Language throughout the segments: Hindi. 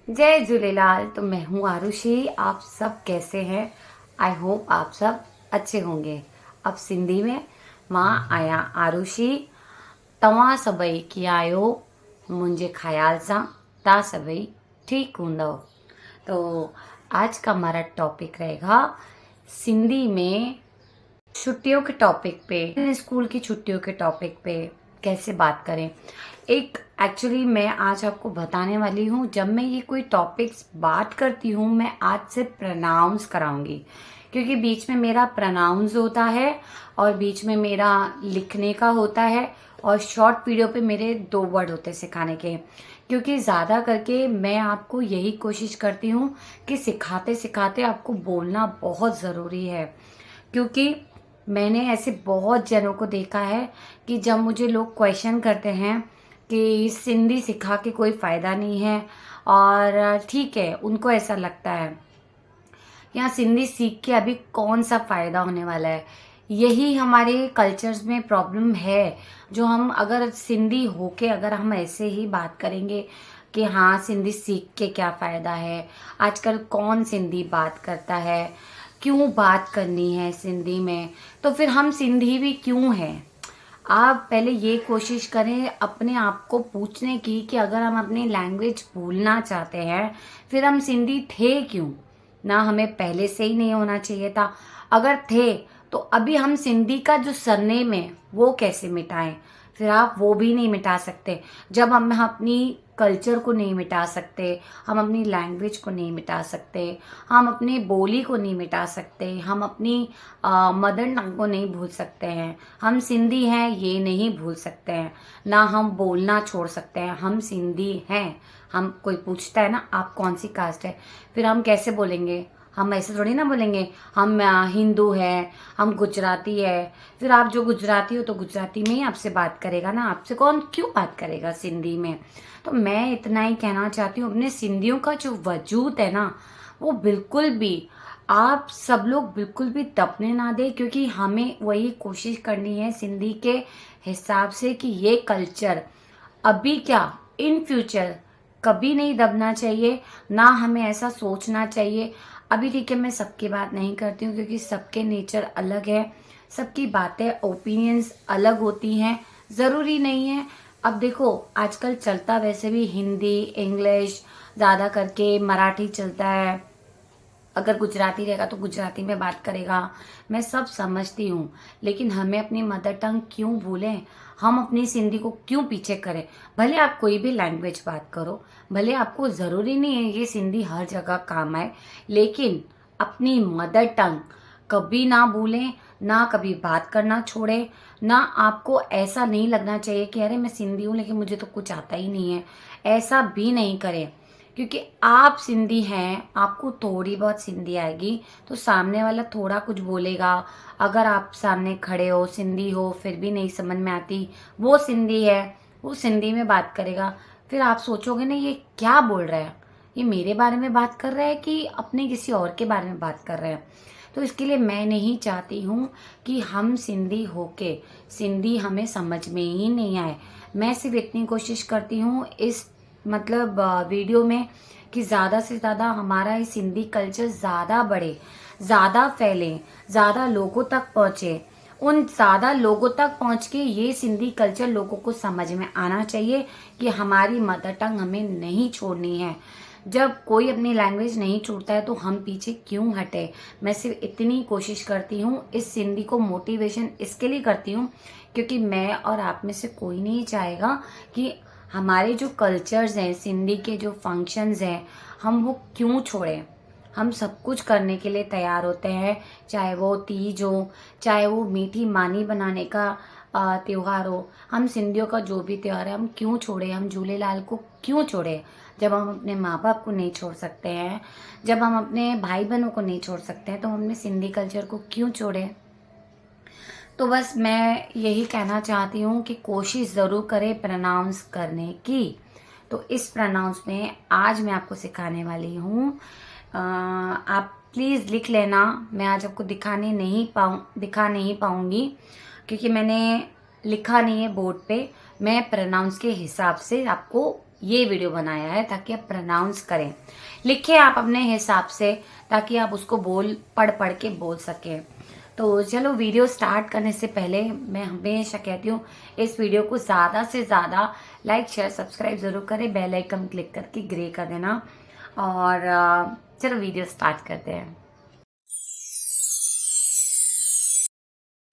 जय झूलेलाल। तो मैं हूँ आरुषि। आप सब कैसे हैं? आई होप आप सब अच्छे होंगे। अब सिंधी में मां आया आरुषि, तव्हां सभई कीअं आहियो? मुंहिंजे ख्याल सां तव्हां सभई ठीक हूंदव। तो आज का हमारा टॉपिक रहेगा सिंधी में छुट्टियों के टॉपिक पे, स्कूल की छुट्टियों के टॉपिक पे कैसे बात करें। एक एक्चुअली मैं आज आपको बताने वाली हूँ, जब मैं ये कोई टॉपिक्स बात करती हूँ मैं आज से प्रोनाउंस कराऊंगी, क्योंकि बीच में मेरा प्रोनाउंस होता है और बीच में मेरा लिखने का होता है और शॉर्ट वीडियो पे मेरे 2 वर्ड होते हैं सिखाने के। क्योंकि ज़्यादा करके मैं आपको यही कोशिश करती हूँ कि सिखाते सिखाते आपको बोलना बहुत ज़रूरी है। क्योंकि मैंने ऐसे बहुत जनों को देखा है कि जब मुझे लोग क्वेश्चन करते हैं कि सिंधी सिखा के कोई फ़ायदा नहीं है, और ठीक है उनको ऐसा लगता है यहाँ सिंधी सीख के अभी कौन सा फ़ायदा होने वाला है। यही हमारे कल्चर्स में प्रॉब्लम है, जो हम अगर सिंधी होके अगर हम ऐसे ही बात करेंगे कि हाँ सिंधी सीख के क्या फ़ायदा है, आजकल कौन सिंधी बात करता है, क्यों बात करनी है सिंधी में, तो फिर हम सिंधी भी क्यों हैं। आप पहले ये कोशिश करें अपने आप को पूछने की कि अगर हम अपनी लैंग्वेज भूलना चाहते हैं फिर हम सिंधी थे क्यों? ना हमें पहले से ही नहीं होना चाहिए था। अगर थे तो अभी हम सिंधी का जो सरनेम है वो कैसे मिटाएं? फिर आप वो भी नहीं मिटा सकते। जब हम अपनी कल्चर को नहीं मिटा सकते, हम अपनी लैंग्वेज को नहीं मिटा सकते, हम अपनी बोली को नहीं मिटा सकते, हम अपनी मदर टंग को नहीं भूल सकते हैं, हम सिंधी हैं ये नहीं भूल सकते हैं, ना हम बोलना छोड़ सकते हैं, हम सिंधी हैं। हम कोई पूछता है ना आप कौन सी कास्ट है, फिर हम कैसे बोलेंगे? हम ऐसे थोड़ी ना बोलेंगे हम हिंदू है, हम गुजराती है। फिर आप जो गुजराती हो तो गुजराती में ही आपसे बात करेगा ना, आपसे कौन क्यों बात करेगा सिंधी में। तो मैं इतना ही कहना चाहती हूँ, अपने सिंधियों का जो वजूद है ना वो बिल्कुल भी आप सब लोग बिल्कुल भी दबने ना दे, क्योंकि हमें वही कोशिश करनी है सिंधी के हिसाब से कि ये कल्चर अभी क्या इन फ्यूचर कभी नहीं दबना चाहिए। ना हमें ऐसा सोचना चाहिए। अभी ठीक है मैं सबकी बात नहीं करती हूँ क्योंकि सबके नेचर अलग है, सबकी बातें ओपिनियंस अलग होती हैं, ज़रूरी नहीं है। अब देखो आजकल चलता वैसे भी हिंदी इंग्लिश, ज़्यादा करके मराठी चलता है, अगर गुजराती रहेगा तो गुजराती में बात करेगा। मैं सब समझती हूँ, लेकिन हमें अपनी मदर टंग क्यों भूलें? हम अपनी सिंधी को क्यों पीछे करें? भले आप कोई भी लैंग्वेज बात करो, भले आपको ज़रूरी नहीं है ये सिंधी हर जगह काम आए, लेकिन अपनी मदर टंग कभी ना भूलें, ना कभी बात करना छोड़ें। ना आपको ऐसा नहीं लगना चाहिए कि अरे मैं सिंधी हूँ लेकिन मुझे तो कुछ आता ही नहीं है, ऐसा भी नहीं करें। क्योंकि आप सिंधी हैं, आपको थोड़ी बहुत सिंधी आएगी तो सामने वाला थोड़ा कुछ बोलेगा। अगर आप सामने खड़े हो सिंधी हो फिर भी नहीं समझ में आती, वो सिंधी है वो सिंधी में बात करेगा, फिर आप सोचोगे ना ये क्या बोल रहा है, ये मेरे बारे में बात कर रहा है कि अपने किसी और के बारे में बात कर रहे हैं। तो इसके लिए मैं नहीं चाहती हूँ कि हम सिंधी होके सिंधी हमें समझ में ही नहीं आए। मैं सिर्फ इतनी कोशिश करती हूँ इस मतलब वीडियो में कि ज़्यादा से ज़्यादा हमारा ये सिंधी कल्चर ज़्यादा बढ़े, ज़्यादा फैले, ज़्यादा लोगों तक पहुँचे। उन ज़्यादा लोगों तक पहुँच के ये सिंधी कल्चर लोगों को समझ में आना चाहिए कि हमारी मदर टंग हमें नहीं छोड़नी है। जब कोई अपनी लैंग्वेज नहीं छोड़ता है तो हम पीछे क्यों हटे? मैं सिर्फ इतनी कोशिश करती हूँ, इस सिंधी को मोटिवेशन इसके लिए करती हूँ क्योंकि मैं और आप में से कोई नहीं चाहेगा कि हमारे जो कल्चर्स हैं, सिंधी के जो फंक्शंस हैं, हम वो क्यों छोड़ें। हम सब कुछ करने के लिए तैयार होते हैं, चाहे वो तीज हो, चाहे वो मीठी मानी बनाने का त्योहार हो। हम सिंधियों का जो भी त्योहार है हम क्यों छोड़े, हम झूलेलाल को क्यों छोड़े? जब हम अपने माँ बाप को नहीं छोड़ सकते हैं, जब हम अपने भाई बहनों को नहीं छोड़ सकते हैं, तो हम अपने सिंधी कल्चर को क्यों छोड़े? तो बस मैं यही कहना चाहती हूँ कि कोशिश ज़रूर करें प्रोनाउंस करने की। तो इस प्रोनाउंस में आज मैं आपको सिखाने वाली हूँ। आप प्लीज़ लिख लेना। मैं आज आपको दिखा नहीं पाऊँगी क्योंकि मैंने लिखा नहीं है बोर्ड पे। मैं प्रोनाउंस के हिसाब से आपको ये वीडियो बनाया है ताकि आप प्रोनाउंस करें। लिखें आप अपने हिसाब से ताकि आप उसको पढ़ पढ़ के बोल सकें। तो चलो वीडियो स्टार्ट करने से पहले मैं हमेशा कहती हूँ इस वीडियो को ज़्यादा से ज़्यादा लाइक शेयर सब्सक्राइब ज़रूर करें, बेल आइकन क्लिक करके ग्रे कर देना। और चलो वीडियो स्टार्ट करते हैं।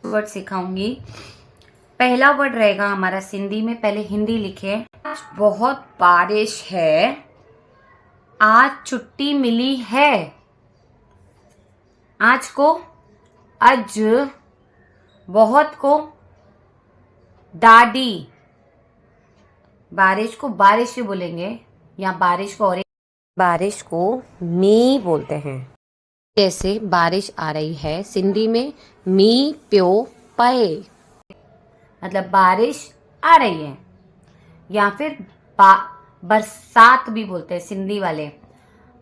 वर्ड सिखाऊंगी। पहला वर्ड रहेगा हमारा सिंधी में। पहले हिंदी लिखे। आज बहुत बारिश है, आज छुट्टी मिली है। आज को अज, बहुत को डाडी। बारिश को बारिश ही बोलेंगे या बारिश को, और बारिश को मी बोलते हैं। जैसे बारिश आ रही है सिंधी में मी प्यो पए, मतलब बारिश आ रही है। या फिर बरसात भी बोलते हैं सिंधी वाले।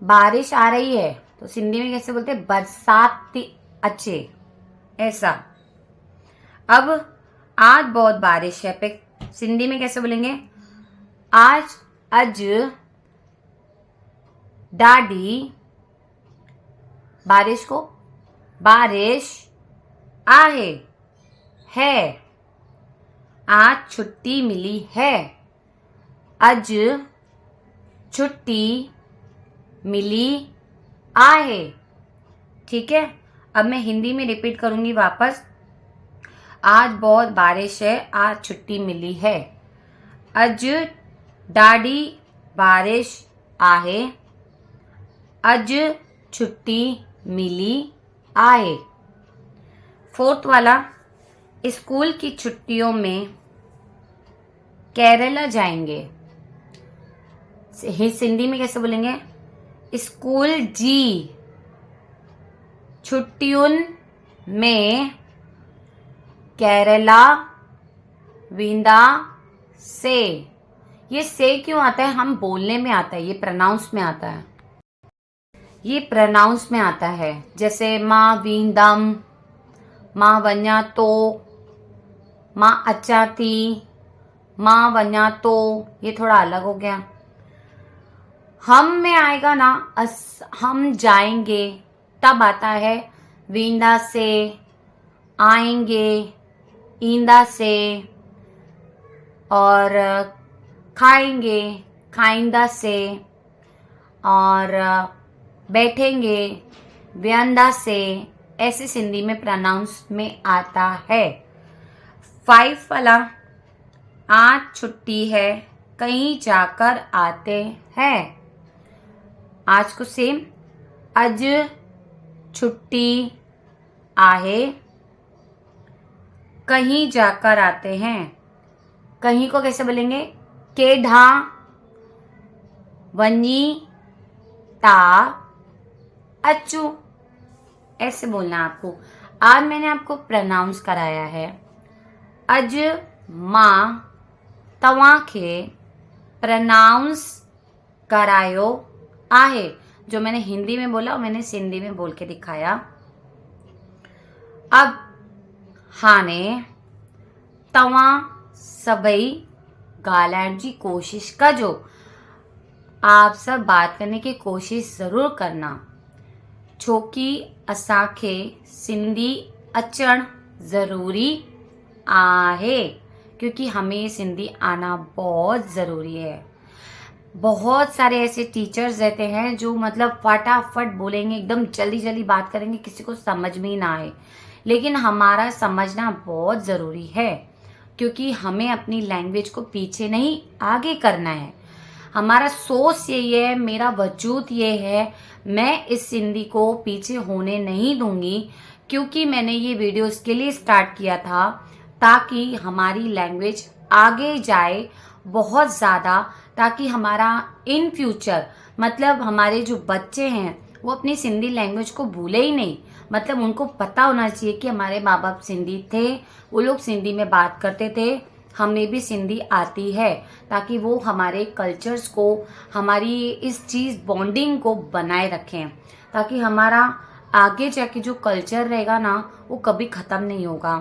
बारिश आ रही है तो सिंधी में कैसे बोलते हैं? बरसात अच्छे, ऐसा। अब आज बहुत बारिश है पे सिंधी में कैसे बोलेंगे? आज अज डाडी बारिश को बारिश आहे है। आज छुट्टी मिली है, अज छुट्टी मिली आहे। ठीक है, अब मैं हिंदी में रिपीट करूंगी वापस। आज बहुत बारिश है, आज छुट्टी मिली है, अज डाडी बारिश आहे, अज छुट्टी मिली आहे। फोर्थ वाला, स्कूल की छुट्टियों में केरला जाएंगे। सिंधी में कैसे बोलेंगे? स्कूल जी छुट्टियुन में केरला विंदा से। ये से क्यों आता है? हम बोलने में आता है, ये प्रोनाउंस में आता है। ये प्रोनाउंस में आता है। जैसे माँ वींदम, माँ वन्या तो, माँ अचा थी, माँ वन्या तो, ये थोड़ा अलग हो गया। हम में आएगा ना, हम जाएंगे, तब आता है वींदा से, आएंगे ईंदा से, और खाएंगे खाइंदा से, और बैठेंगे व्यंदा से। ऐसे सिंधी में प्रोनाउंस में आता है। 5 वाला, आज छुट्टी है, कहीं जाकर आते हैं। आज को सेम, अज छुट्टी आहे, कहीं जाकर आते हैं। कहीं को कैसे बोलेंगे? केढ़ा वनी ता अचू, ऐसे बोलना आपको। आज मैंने आपको प्रोनाउंस कराया है। अज मां तव्हांखे प्रोनाउंस करायो आहे। जो मैंने हिंदी में बोला मैंने सिंधी में बोल के दिखाया। अब हाने तव्हां सभई ॻाल्हाइण जी कोशिश कजो। आप सब बात करने की कोशिश ज़रूर करना, छोकी असांखे सिंधी अचण ज़रूरी आहे, क्योंकि हमें सिंधी आना बहुत ज़रूरी है। बहुत सारे ऐसे टीचर्स रहते हैं जो मतलब फटाफट बोलेंगे, एकदम जल्दी जल्दी बात करेंगे, किसी को समझ में ही ना आए। लेकिन हमारा समझना बहुत ज़रूरी है, क्योंकि हमें अपनी लैंग्वेज को पीछे नहीं आगे करना है। हमारा सोच यही है, मेरा वजूद ये है, मैं इस सिंधी को पीछे होने नहीं दूंगी, क्योंकि मैंने ये वीडियो इसके लिए स्टार्ट किया था ताकि हमारी लैंग्वेज आगे जाए बहुत ज़्यादा, ताकि हमारा इन फ्यूचर मतलब हमारे जो बच्चे हैं वो अपनी सिंधी लैंग्वेज को भूले ही नहीं। मतलब उनको पता होना चाहिए कि हमारे माँ बाप सिंधी थे, वो लोग सिंधी में बात करते थे, हमें भी सिंधी आती है, ताकि वो हमारे कल्चर्स को, हमारी इस चीज़ बॉन्डिंग को बनाए रखें, ताकि हमारा आगे जाके जो कल्चर रहेगा ना वो कभी ख़त्म नहीं होगा।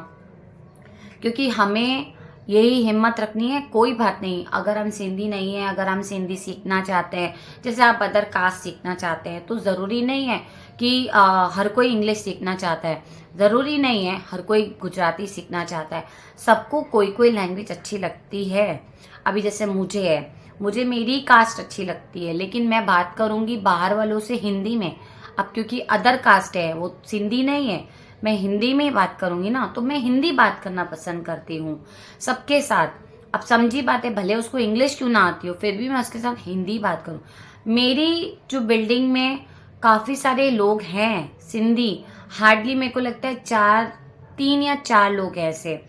क्योंकि हमें यही हिम्मत रखनी है। कोई बात नहीं, अगर हम सिंधी नहीं है, अगर हम सिंधी सीखना चाहते हैं, जैसे आप अदर कास्ट सीखना चाहते हैं, तो ज़रूरी नहीं है कि हर कोई इंग्लिश सीखना चाहता है, ज़रूरी नहीं है हर कोई गुजराती सीखना चाहता है। सबको कोई कोई लैंग्वेज अच्छी लगती है। अभी जैसे मुझे है, मुझे मेरी कास्ट अच्छी लगती है, लेकिन मैं बात करूँगी बाहर वालों से हिंदी में। अब क्योंकि अदर कास्ट है, वो सिंधी नहीं है, मैं हिंदी में बात करूंगी ना, तो मैं हिंदी बात करना पसंद करती हूँ सबके साथ। अब समझी बात है, भले उसको इंग्लिश क्यों ना आती हो, फिर भी मैं उसके साथ हिंदी बात करूँ। मेरी जो बिल्डिंग में काफ़ी सारे लोग हैं सिंधी, हार्डली मेरे को लगता है 3 या 4 लोग हैं ऐसे।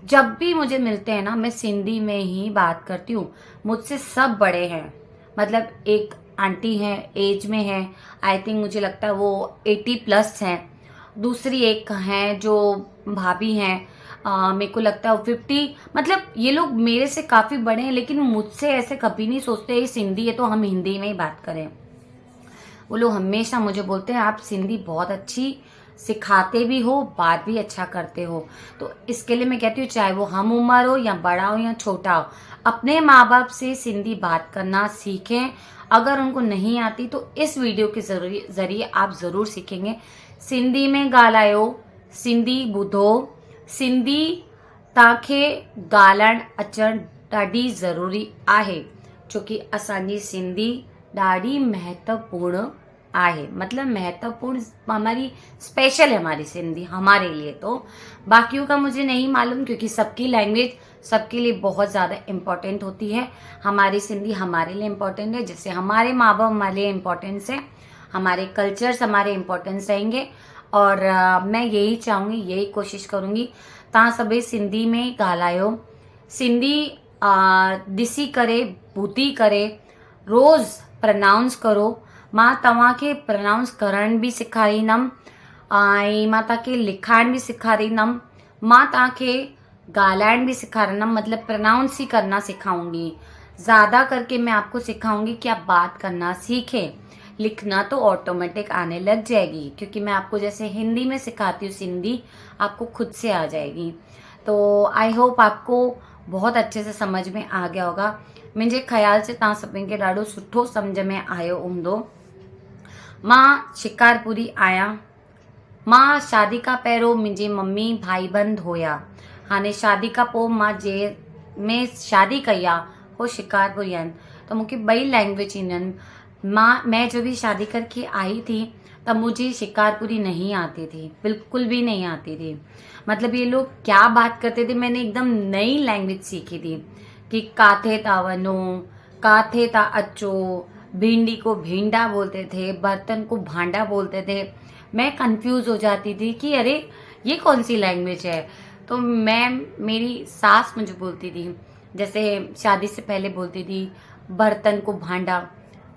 जब भी मुझे मिलते हैं ना, मैं सिंधी में ही बात करती हूँ। मुझसे सब बड़े हैं, मतलब एक आंटी हैं, एज में है, आई थिंक मुझे लगता है वो 80+ हैं। दूसरी एक हैं जो भाभी हैं, मेरे को लगता है वो 50, मतलब ये लोग मेरे से काफ़ी बड़े हैं, लेकिन मुझसे ऐसे कभी नहीं सोचते ये सिंधी है तो हम हिंदी में ही बात करें। वो लोग हमेशा मुझे बोलते हैं आप सिंधी बहुत अच्छी सिखाते भी हो, बात भी अच्छा करते हो। तो इसके लिए मैं कहती हूँ, चाहे वो हम उम्र हो या बड़ा हो या छोटा हो, अपने माँ बाप से सिंधी बात करना सीखें। अगर उनको नहीं आती तो इस वीडियो के जरिए आप ज़रूर सीखेंगे। सिंधी में ॻाल्हायो, सिंधी ॿुधो, सिंधी तव्हांखे ॻाल्हाइण अचणु ॾाढी ज़रूरी आहे, छोकी असांजी सिंधी ॾाढी महत्वपूर्ण आहे। मतलब महत्वपूर्ण, हमारी स्पेशल है हमारी सिंधी हमारे लिए। तो बाकियों का मुझे नहीं मालूम, क्योंकि सबकी लैंग्वेज सबके लिए बहुत ज़्यादा इम्पोर्टेंट होती है। हमारी सिंधी हमारे लिए इम्पोर्टेंट है, जैसे हमारे माँ बाप हमारे लिए इम्पोर्टेंस है, हमारे कल्चर्स हमारे इम्पोर्टेंस रहेंगे। और मैं यही चाहूँगी, यही कोशिश करूँगी, तव्हां सभई सिंधी में ॻाल्हायो, सिंधी ॾिसी करे ॿुधी करे रोज़ प्रनाउंस करो। मां तव्हांखे प्रनाउंस करण बि सेखारींदमि, ऐं मां तव्हांखे लिखाइण बि सेखारींदमि, मां तव्हांखे ॻाल्हाइण भी सिखाना, मतलब प्रोनाउंस ही करना सिखाऊंगी। ज़्यादा करके मैं आपको सिखाऊंगी कि आप बात करना सीखें। लिखना तो ऑटोमेटिक आने लग जाएगी, क्योंकि मैं आपको जैसे हिंदी में सिखाती हूँ, सिंधी आपको खुद से आ जाएगी। तो आई होप आपको बहुत अच्छे से समझ में आ गया होगा। मुंहिंजे ख़्याल से तव्हां सभिनी खे ॾाढो सुठो सम्झ में आयो हूंदो। मां शिकारपुरी आहियां। मां शादी खां पहिरियों मुंहिंजी मम्मी भाई बंद हुया। हाणे शादी खां पोइ मां जे में शादी कई आहे हो शिकारपुरी आहिनि, त मूंखे 2 लैंग्वेज ईंदियूं आहिनि। मैं जब भी शादी करके आई थी तब मुझे शिकारपुरी नहीं आती थी, बिल्कुल भी नहीं आती थी। मतलब ये लोग क्या बात करते थे, मैंने एकदम नई लैंग्वेज सीखी थी कि काथे ता वनो, काथे ता अचो, भिंडी को भिंडा बोलते थे, बर्तन को भांडा बोलते थे। मैं कंफ्यूज हो जाती थी कि अरे ये कौन सी लैंग्वेज है। तो मेरी सास मुझे बोलती थी, जैसे शादी से पहले बोलती थी बर्तन को भांडा,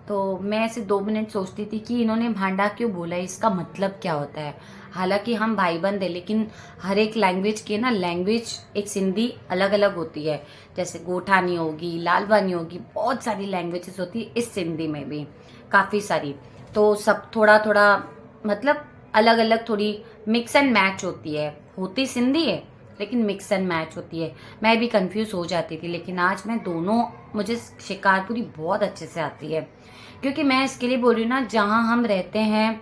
तो मैं ऐसे 2 मिनट सोचती थी कि इन्होंने भांडा क्यों बोला है, इसका मतलब क्या होता है। हालांकि हम भाई बंद है, लेकिन हर एक लैंग्वेज की ना लैंग्वेज एक सिंधी अलग अलग होती है। जैसे गोठानी होगी, लालवानी होगी, बहुत सारी लैंग्वेजेस होती है इस सिंधी में भी, काफ़ी सारी। तो सब थोड़ा थोड़ा मतलब अलग अलग, थोड़ी मिक्स एंड मैच होती सिंधी है, लेकिन मिक्स एंड मैच होती है। मैं भी कंफ्यूज हो जाती थी, लेकिन आज मैं दोनों, मुझे शिकारपुरी बहुत अच्छे से आती है। क्योंकि मैं इसके लिए बोल रही हूँ ना, जहाँ हम रहते हैं,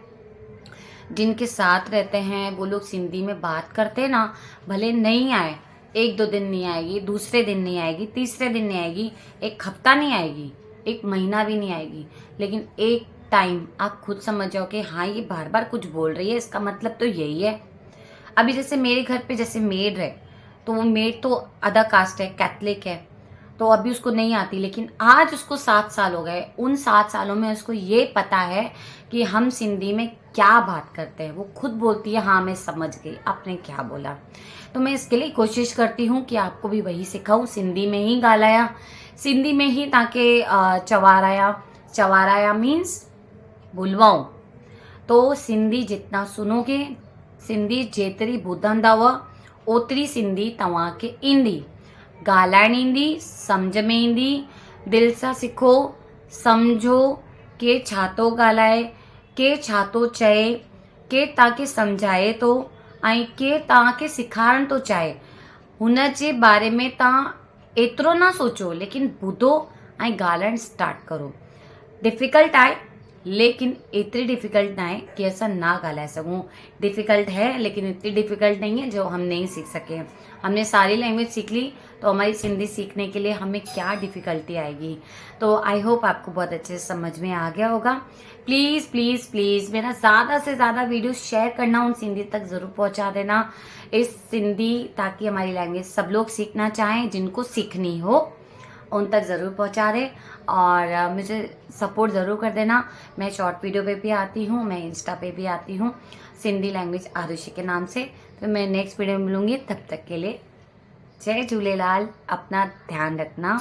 जिनके साथ रहते हैं, वो लोग सिंधी में बात करते हैं ना, भले नहीं आए, 1-2 दिन नहीं आएगी, दूसरे दिन नहीं आएगी, तीसरे दिन नहीं आएगी, 1 हफ्ता नहीं आएगी, 1 महीना भी नहीं आएगी, लेकिन एक टाइम आप खुद समझ जाओ कि हाँ ये बार बार कुछ बोल रही है, इसका मतलब तो यही है। अभी जैसे मेरे घर पे जैसे मेड है, तो वो मेड तो अदर कास्ट है, कैथलिक है, तो अभी उसको नहीं आती, लेकिन आज उसको 7 साल हो गए। उन 7 सालों में उसको ये पता है कि हम सिंधी में क्या बात करते हैं। वो खुद बोलती है हाँ मैं समझ गई आपने क्या बोला। तो मैं इसके लिए कोशिश करती हूँ कि आपको भी वही सिखाऊं, सिंधी में ही ॻाल्हाया, सिंधी में ही ताकि चवाराया मीन्स बुलवाऊं। तो सिंधी जितना सुनोगे, सिंधी जेतिरी ॿुधंदव, ओतिरी सिंधी तव्हांखे ईंदी, ॻाल्हाइण ईंदी, सम्झ में ईंदी। दिलि सां सिखो, सम्झो केरु छा थो ॻाल्हाए, केरु छा थो चए, केरु तव्हांखे सम्झाए थो, ऐं केरु तव्हांखे सेखारणु थो चाहे। हुनजे बारे में तव्हां एतिरो न सोचो, लेकिन ॿुधो ऐं ॻाल्हाइणु स्टार्ट करो। डिफ़िकल्ट आहे, लेकिन इतनी डिफ़िकल्ट ना है कि ऐसा ना ॻाल्हाए सघूं। डिफ़िकल्ट है, लेकिन इतनी डिफ़िकल्ट नहीं है जो हम नहीं सीख सके। हमने सारी लैंग्वेज सीख ली, तो हमारी सिंधी सीखने के लिए हमें क्या डिफ़िकल्टी आएगी। तो आई होप आपको बहुत अच्छे से समझ में आ गया होगा। प्लीज़ प्लीज़ प्लीज़ मेरा ज़्यादा से ज़्यादा वीडियो शेयर करना, उन सिंधी तक ज़रूर पहुंचा देना इस सिंधी, ताकि हमारी लैंग्वेज सब लोग सीखना चाहें, जिनको सीखनी हो उन तक ज़रूर पहुंचा दे। और मुझे सपोर्ट ज़रूर कर देना। मैं शॉर्ट वीडियो पे भी आती हूँ, मैं इंस्टा पे भी आती हूँ सिंधी लैंग्वेज आरुषि के नाम से। तो मैं नेक्स्ट वीडियो में मिलूँगी, तब तक के लिए जय झूलेलाल। अपना ध्यान रखना।